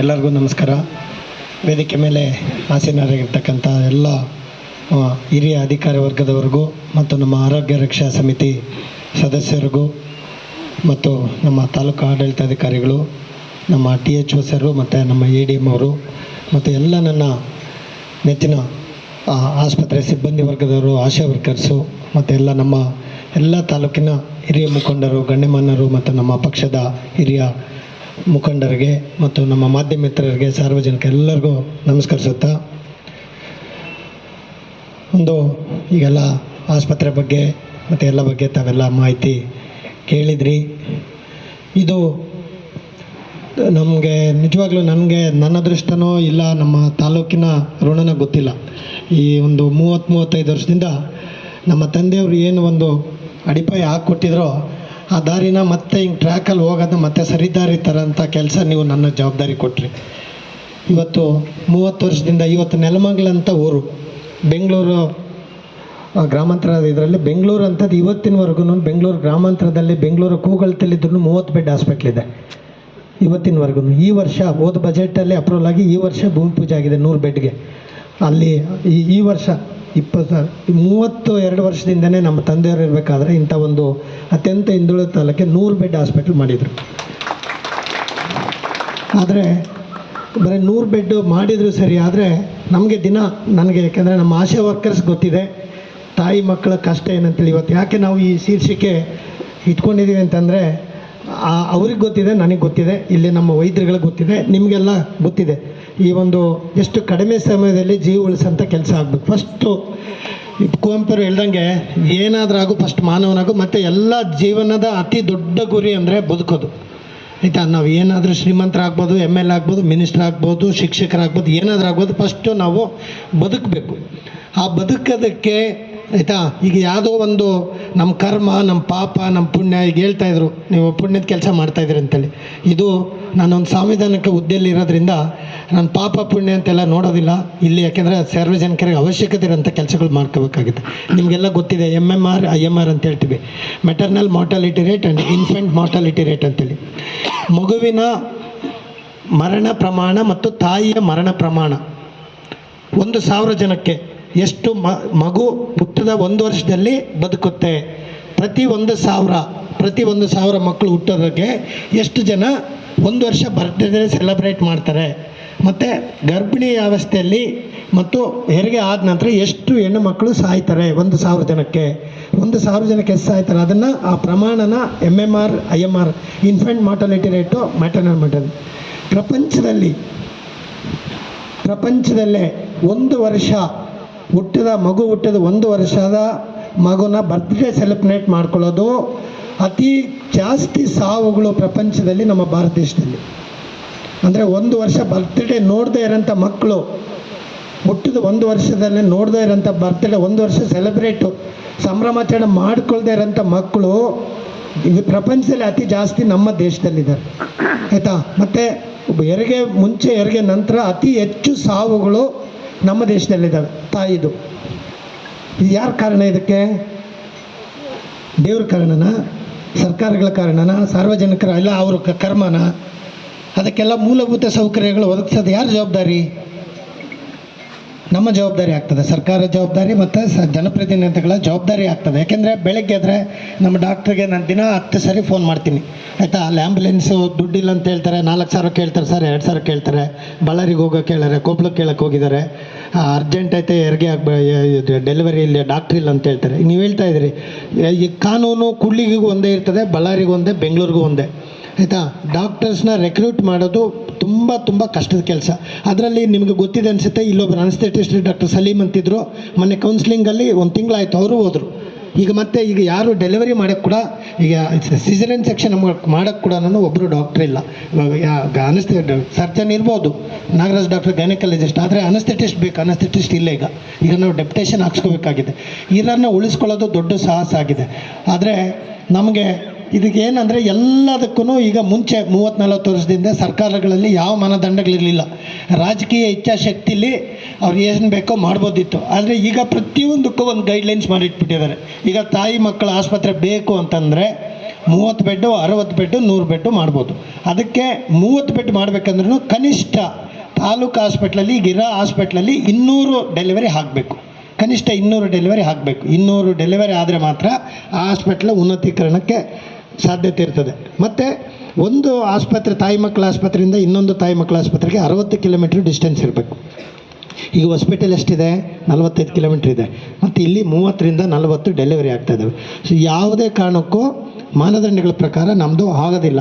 ಎಲ್ಲರಿಗೂ ನಮಸ್ಕಾರ. ವೇದಿಕೆ ಮೇಲೆ ಆಸೀನರಾಗಿರ್ತಕ್ಕಂಥ ಎಲ್ಲ ಹಿರಿಯ ಅಧಿಕಾರಿ ವರ್ಗದವರಿಗೂ ಮತ್ತು ನಮ್ಮ ಆರೋಗ್ಯ ರಕ್ಷಾ ಸಮಿತಿ ಸದಸ್ಯರಿಗೂ ಮತ್ತು ನಮ್ಮ ತಾಲೂಕು ಆಡಳಿತಾಧಿಕಾರಿಗಳು, ನಮ್ಮ THO ಸರು ಮತ್ತು ನಮ್ಮ ADM ಅವರು ಮತ್ತು ಎಲ್ಲ ನನ್ನ ನೆಚ್ಚಿನ ಆಸ್ಪತ್ರೆ ಸಿಬ್ಬಂದಿ ವರ್ಗದವರು, ಆಶಾ ವರ್ಕರ್ಸು ಮತ್ತು ಎಲ್ಲ ನಮ್ಮ ಎಲ್ಲ ತಾಲೂಕಿನ ಹಿರಿಯ ಮುಖಂಡರು, ಗಣ್ಯಮಾನ್ಯರು ಮತ್ತು ನಮ್ಮ ಪಕ್ಷದ ಹಿರಿಯ ಮುಖಂಡರಿಗೆ ಮತ್ತು ನಮ್ಮ ಮಾಧ್ಯಮ ಮಿತ್ರರಿಗೆ, ಸಾರ್ವಜನಿಕ ಎಲ್ಲರಿಗೂ ನಮಸ್ಕರಿಸುತ್ತಾ, ಈಗೆಲ್ಲ ಆಸ್ಪತ್ರೆ ಬಗ್ಗೆ ಮತ್ತು ಎಲ್ಲ ಬಗ್ಗೆ ತಾವೆಲ್ಲ ಮಾಹಿತಿ ಕೇಳಿದ್ರಿ. ಇದು ನಮಗೆ ನಿಜವಾಗ್ಲೂ ನನ್ನ ಅದೃಷ್ಟನೋ ಇಲ್ಲ ನಮ್ಮ ತಾಲೂಕಿನ ಋಣನೋ ಗೊತ್ತಿಲ್ಲ. ಈ ಒಂದು 30-35 ವರ್ಷದಿಂದ ನಮ್ಮ ತಂದೆಯವರು ಏನು ಒಂದು ಅಡಿಪಾಯ ಹಾಕ್ಕೊಟ್ಟಿದ್ರೋ ಆ ದಾರಿನ ಮತ್ತೆ ಹಿಂಗೆ ಟ್ರ್ಯಾಕಲ್ಲಿ ಹೋಗೋದು ಮತ್ತೆ ಸರಿದಾರಿ ತರೋಂಥ ಕೆಲಸ ನೀವು ನನ್ನ ಜವಾಬ್ದಾರಿ ಕೊಟ್ರಿ. ಇವತ್ತು 30 ವರ್ಷದಿಂದ ಇವತ್ತು ನೆಲಮಂಗಲ ಊರು, ಬೆಂಗಳೂರು ಗ್ರಾಮಾಂತರ ಇದರಲ್ಲಿ ಬೆಂಗಳೂರು ಅಂಥದ್ದು ಇವತ್ತಿನವರೆಗೂ ಬೆಂಗಳೂರು ಗ್ರಾಮಾಂತರದಲ್ಲಿ ಬೆಂಗಳೂರು ಕೂಗಳತಲ್ಲಿದ್ರೂ 30 ಬೆಡ್ ಹಾಸ್ಪಿಟ್ಲ್ ಇದೆ ಇವತ್ತಿನವರೆಗೂ. ಈ ವರ್ಷ ಹೋದ ಬಜೆಟಲ್ಲಿ ಅಪ್ರೂವಲ್ ಆಗಿ ಈ ವರ್ಷ ಭೂಮಿ ಪೂಜೆ ಆಗಿದೆ 100 ಬೆಡ್ಗೆ. ಅಲ್ಲಿ ಈ ವರ್ಷ 32 ವರ್ಷದಿಂದನೇ ನಮ್ಮ ತಂದೆಯವರು ಇರಬೇಕಾದ್ರೆ ಇಂಥ ಒಂದು ಅತ್ಯಂತ ಹಿಂದುಳಿದ ತಾಲೂಕಿಗೆ 100 ಬೆಡ್ ಹಾಸ್ಪಿಟ್ಲ್ ಮಾಡಿದರು. ಆದರೆ ಬರೀ 100 ಬೆಡ್ ಮಾಡಿದರೂ ಸರಿ, ಆದರೆ ನನಗೆ ಯಾಕೆಂದರೆ ನಮ್ಮ ಆಶಾ ವರ್ಕರ್ಸ್ ಗೊತ್ತಿದೆ ತಾಯಿ ಮಕ್ಕಳ ಕಷ್ಟ ಏನಂತೇಳಿ. ಇವತ್ತು ಯಾಕೆ ನಾವು ಈ ಶೀರ್ಷಿಕೆ ಇಟ್ಕೊಂಡಿದ್ದೀವಿ ಅಂತಂದರೆ ಅವ್ರಿಗೆ ಗೊತ್ತಿದೆ, ನನಗೆ ಗೊತ್ತಿದೆ, ಇಲ್ಲಿ ನಮ್ಮ ವೈದ್ಯರುಗಳಿಗೆ ಗೊತ್ತಿದೆ, ನಿಮಗೆಲ್ಲ ಗೊತ್ತಿದೆ. ಈ ಒಂದು ಎಷ್ಟು ಕಡಿಮೆ ಸಮಯದಲ್ಲಿ ಜೀವ ಉಳಿಸೋಂಥ ಕೆಲಸ ಆಗಬೇಕು. ಫಸ್ಟು ಕುವೆಂಪುರು ಹೇಳ್ದಂಗೆ ಏನಾದರೂ ಆಗು ಫಸ್ಟ್ ಮಾನವನಾಗು, ಮತ್ತು ಎಲ್ಲ ಜೀವನದ ಅತಿ ದೊಡ್ಡ ಗುರಿ ಅಂದರೆ ಬದುಕೋದು. ಆಯಿತಾ? ನಾವು ಏನಾದರೂ ಶ್ರೀಮಂತರಾಗ್ಬೋದು, MLA ಆಗ್ಬೋದು, ಮಿನಿಸ್ಟರ್ ಆಗ್ಬೋದು, ಶಿಕ್ಷಕರಾಗ್ಬೋದು, ಏನಾದರೂ ಆಗ್ಬೋದು, ಫಸ್ಟು ನಾವು ಬದುಕಬೇಕು. ಆ ಬದುಕೋದಕ್ಕೆ ಆಯಿತಾ, ಈಗ ಯಾವುದೋ ಒಂದು ನಮ್ಮ ಕರ್ಮ, ನಮ್ಮ ಪಾಪ, ನಮ್ಮ ಪುಣ್ಯ, ಈಗ ಹೇಳ್ತಾಯಿದ್ರು ನೀವು ಪುಣ್ಯದ ಕೆಲಸ ಮಾಡ್ತಾಯಿದ್ದೀರಿ ಅಂತೇಳಿ. ಇದು ನಾನೊಂದು ಸಾಂವಿಧಾನಿಕ ಹುದ್ದೆಯಲ್ಲಿ ಇರೋದ್ರಿಂದ ನಾನು ಪಾಪ ಪುಣ್ಯ ಅಂತೆಲ್ಲ ನೋಡೋದಿಲ್ಲ ಇಲ್ಲಿ. ಯಾಕೆಂದರೆ ಸಾರ್ವಜನಿಕರಿಗೆ ಅವಶ್ಯಕತೆ ಇರೋಂಥ ಕೆಲಸಗಳು ಮಾಡ್ಕೋಬೇಕಾಗುತ್ತೆ. ನಿಮಗೆಲ್ಲ ಗೊತ್ತಿದೆ MMR IMR ಅಂತ ಹೇಳ್ತೀವಿ, maternal mortality rate and infant mortality rate ಅಂತೇಳಿ. ಮಗುವಿನ ಮರಣ ಪ್ರಮಾಣ ಮತ್ತು ತಾಯಿಯ ಮರಣ ಪ್ರಮಾಣ 1,000 ಜನಕ್ಕೆ ಎಷ್ಟು ಮಗು ಹುಟ್ಟಿದ 1 ವರ್ಷದಲ್ಲಿ ಬದುಕುತ್ತೆ. ಪ್ರತಿ 1,000 ಮಕ್ಕಳು ಹುಟ್ಟೋದಕ್ಕೆ ಎಷ್ಟು ಜನ 1 ವರ್ಷ ಬರ್ತ್ಡೇ ಸೆಲೆಬ್ರೇಟ್ ಮಾಡ್ತಾರೆ, ಮತ್ತು ಗರ್ಭಿಣಿ ಅವಸ್ಥೆಯಲ್ಲಿ ಮತ್ತು ಹೆರಿಗೆ ಆದ ನಂತರ ಎಷ್ಟು ಹೆಣ್ಣು ಮಕ್ಕಳು ಸಾಯ್ತಾರೆ 1,000 ಜನಕ್ಕೆ. 1,000 ಜನಕ್ಕೆ ಎಷ್ಟು ಸಾಯ್ತಾರೆ ಅದನ್ನು ಆ ಪ್ರಮಾಣನ MMR IMR infant mortality rate, maternal mortality. ಪ್ರಪಂಚದಲ್ಲೇ 1 ವರ್ಷ ಹುಟ್ಟಿದ 1 ವರ್ಷದ ಮಗುನ ಬರ್ತ್ಡೇ ಸೆಲೆಬ್ರೇಟ್ ಮಾಡ್ಕೊಳ್ಳೋದು ಅತಿ ಜಾಸ್ತಿ ಸಾವುಗಳು ಪ್ರಪಂಚದಲ್ಲಿ ನಮ್ಮ ಭಾರತ ದೇಶದಲ್ಲಿ. ಅಂದರೆ 1 ವರ್ಷ ಬರ್ತ್ಡೇ ನೋಡದೇ ಇರೋಂಥ ಮಕ್ಕಳು, ಹುಟ್ಟಿದ 1 ವರ್ಷದಲ್ಲಿ ನೋಡದೇ ಇರೋಂಥ ಬರ್ತ್ಡೇ 1 ವರ್ಷ ಸೆಲೆಬ್ರೇಟು ಸಂಭ್ರಮಾಚರಣೆ ಮಾಡ್ಕೊಳ್ದೇ ಇರೋಂಥ ಮಕ್ಕಳು ಇದು ಪ್ರಪಂಚದಲ್ಲಿ ಅತಿ ಜಾಸ್ತಿ ನಮ್ಮ ದೇಶದಲ್ಲಿದ್ದಾರೆ. ಆಯಿತಾ? ಮತ್ತು ಹೆರಿಗೆ ಮುಂಚೆ ಹೆರಿಗೆ ನಂತರ ಅತಿ ಹೆಚ್ಚು ಸಾವುಗಳು ನಮ್ಮ ದೇಶದಲ್ಲಿದ್ದಾವೆ ತಾಯಿದು. ಇದು ಯಾರ ಕಾರಣ? ಇದಕ್ಕೆ ದೇವ್ರ ಕಾರಣನ, ಸರ್ಕಾರಗಳ ಕಾರಣನ, ಸಾರ್ವಜನಿಕರ ಎಲ್ಲ ಅವ್ರ ಕರ್ಮನ? ಅದಕ್ಕೆಲ್ಲ ಮೂಲಭೂತ ಸೌಕರ್ಯಗಳು ಒದಗಿಸೋದು ಯಾರ ಜವಾಬ್ದಾರಿ? ನಮ್ಮ ಜವಾಬ್ದಾರಿ ಆಗ್ತದೆ, ಸರ್ಕಾರ ಜವಾಬ್ದಾರಿ ಮತ್ತು ಜನಪ್ರತಿನಿಧಿಗಳ ಜವಾಬ್ದಾರಿ ಆಗ್ತದೆ. ಯಾಕೆಂದರೆ ಬೆಳಗ್ಗೆ ಆದರೆ ನಮ್ಮ ಡಾಕ್ಟ್ರಿಗೆ ನಾನು ದಿನ 10 ಸರಿ ಫೋನ್ ಮಾಡ್ತೀನಿ. ಆಯಿತಾ? ಅಲ್ಲಿ ಆ್ಯಂಬುಲೆನ್ಸು ದುಡ್ಡಿಲ್ಲ ಅಂತ ಹೇಳ್ತಾರೆ, 4,000 ಕೇಳ್ತಾರೆ ಸರ್, 2,000 ಕೇಳ್ತಾರೆ. ಬಳ್ಳಾರಿಗೆ ಹೋಗೋಕೆ ಕೇಳಾರೆ, ಕೊಪ್ಪಳಕ್ಕೆ ಕೇಳಕ್ಕೆ ಹೋಗಿದ್ದಾರೆ, ಅರ್ಜೆಂಟ್ ಐತೆ ಹೆರಿಗೆ ಡೆಲಿವರಿ ಇಲ್ಲಿ ಡಾಕ್ಟ್ರ್ ಇಲ್ಲ ಅಂತ ಹೇಳ್ತಾರೆ. ನೀವು ಹೇಳ್ತಾ ಇದ್ದೀರಿ, ಈ ಕಾನೂನು ಕುಳ್ಳಿಗೂ ಒಂದೇ ಇರ್ತದೆ, ಬಳ್ಳಾರಿಗೂ ಒಂದೇ, ಬೆಂಗಳೂರಿಗೂ ಒಂದೇ. ಆಯಿತಾ? ಡಾಕ್ಟರ್ಸ್ನ ರೆಕ್ರೂಟ್ ಮಾಡೋದು ತುಂಬ ಕಷ್ಟದ ಕೆಲಸ. ಅದರಲ್ಲಿ ನಿಮಗೆ ಗೊತ್ತಿದೆ ಅನಿಸುತ್ತೆ, ಇಲ್ಲೊಬ್ಬರು ಅನಸ್ಥೆಟಿಸ್ಟ್ ಡಾಕ್ಟರ್ ಸಲೀಮ್ ಅಂತಿದ್ರು, ಮೊನ್ನೆ ಕೌನ್ಸಿಲಿಂಗಲ್ಲಿ 1 ತಿಂಗಳಾಯಿತು, ಅವರು ಹೋದರು. ಈಗ ಯಾರು ಡೆಲಿವರಿ ಮಾಡೋಕ್ಕೆ ಕೂಡ, ಈಗ ಸಿಸೇರಿಯನ್ ಸೆಕ್ಷನ್ ಮಾಡೋಕ್ಕೆ ಕೂಡ ಒಬ್ಬರು ಡಾಕ್ಟ್ರ್ ಇಲ್ಲ. ಸರ್ಜನ್ ಇರ್ಬೋದು, ನಾಗರಾಜ್ ಡಾಕ್ಟರ್ ಗೈನಕಾಲಜಿಸ್ಟ್, ಆದರೆ ಅನಸ್ಥೆಟಿಸ್ಟ್ ಬೇಕು, ಅನಸ್ಥೆಟಿಸ್ಟ್ ಇಲ್ಲ. ಈಗ ನಾವು ಡೆಪ್ಯುಟೇಷನ್ ಹಾಕ್ಸ್ಕೋಬೇಕಾಗಿದೆ. ಇದನ್ನು ಉಳಿಸ್ಕೊಳ್ಳೋದು ದೊಡ್ಡ ಸಾಹಸ ಆಗಿದೆ. ಆದರೆ ನಮಗೆ ಇದಕ್ಕೇನಂದರೆ ಎಲ್ಲದಕ್ಕೂ ಈಗ ಮುಂಚೆ 30-40 ವರ್ಷದಿಂದ ಸರ್ಕಾರಗಳಲ್ಲಿ ಯಾವ ಮಾನದಂಡಗಳಿರಲಿಲ್ಲ. ರಾಜಕೀಯ ಇಚ್ಛಾಶಕ್ತಿಲಿ ಅವ್ರು ಏನು ಬೇಕೋ ಮಾಡ್ಬೋದಿತ್ತು. ಆದರೆ ಈಗ ಪ್ರತಿಯೊಂದಕ್ಕೂ ಒಂದು ಗೈಡ್ಲೈನ್ಸ್ ಮಾಡಿಟ್ಬಿಟ್ಟಿದ್ದಾರೆ. ಈಗ ತಾಯಿ ಮಕ್ಕಳ ಆಸ್ಪತ್ರೆ ಬೇಕು ಅಂತಂದರೆ 30 ಬೆಡ್ಡು 60 ಬೆಡ್ಡು 100 ಬೆಡ್ಡು ಮಾಡ್ಬೋದು. ಅದಕ್ಕೆ 30 ಬೆಡ್ ಮಾಡಬೇಕಂದ್ರೂ ಕನಿಷ್ಠ ತಾಲೂಕು ಹಾಸ್ಪಿಟ್ಲಲ್ಲಿ ಈಗಿರೋ ಹಾಸ್ಪಿಟ್ಲಲ್ಲಿ 200 ಡೆಲಿವರಿ ಆಗಬೇಕು. ಕನಿಷ್ಠ 200 ಡೆಲಿವರಿ ಆಗಬೇಕು. 200 ಡೆಲಿವರಿ ಆದರೆ ಮಾತ್ರ ಆ ಹಾಸ್ಪಿಟ್ಲ ಉನ್ನತೀಕರಣಕ್ಕೆ ಸಾಧ್ಯತೆ ಇರ್ತದೆ. ಮತ್ತು ಒಂದು ಆಸ್ಪತ್ರೆ ತಾಯಿ ಮಕ್ಕಳ ಆಸ್ಪತ್ರೆಯಿಂದ ಇನ್ನೊಂದು ತಾಯಿ ಮಕ್ಕಳ ಆಸ್ಪತ್ರೆಗೆ 60 ಕಿಲೋಮೀಟ್ರ್ ಡಿಸ್ಟೆನ್ಸ್ ಇರಬೇಕು. ಈಗ ಹಾಸ್ಪಿಟಲ್ ಎಷ್ಟಿದೆ? 45 ಕಿಲೋಮೀಟ್ರ್ ಇದೆ. ಮತ್ತು ಇಲ್ಲಿ 30ರಿಂದ 40 ಡೆಲಿವರಿ ಆಗ್ತಾಯಿದ್ದಾವೆ. ಸೊ ಯಾವುದೇ ಕಾರಣಕ್ಕೂ ಮಾನದಂಡಗಳ ಪ್ರಕಾರ ನಮ್ಮದು ಆಗೋದಿಲ್ಲ.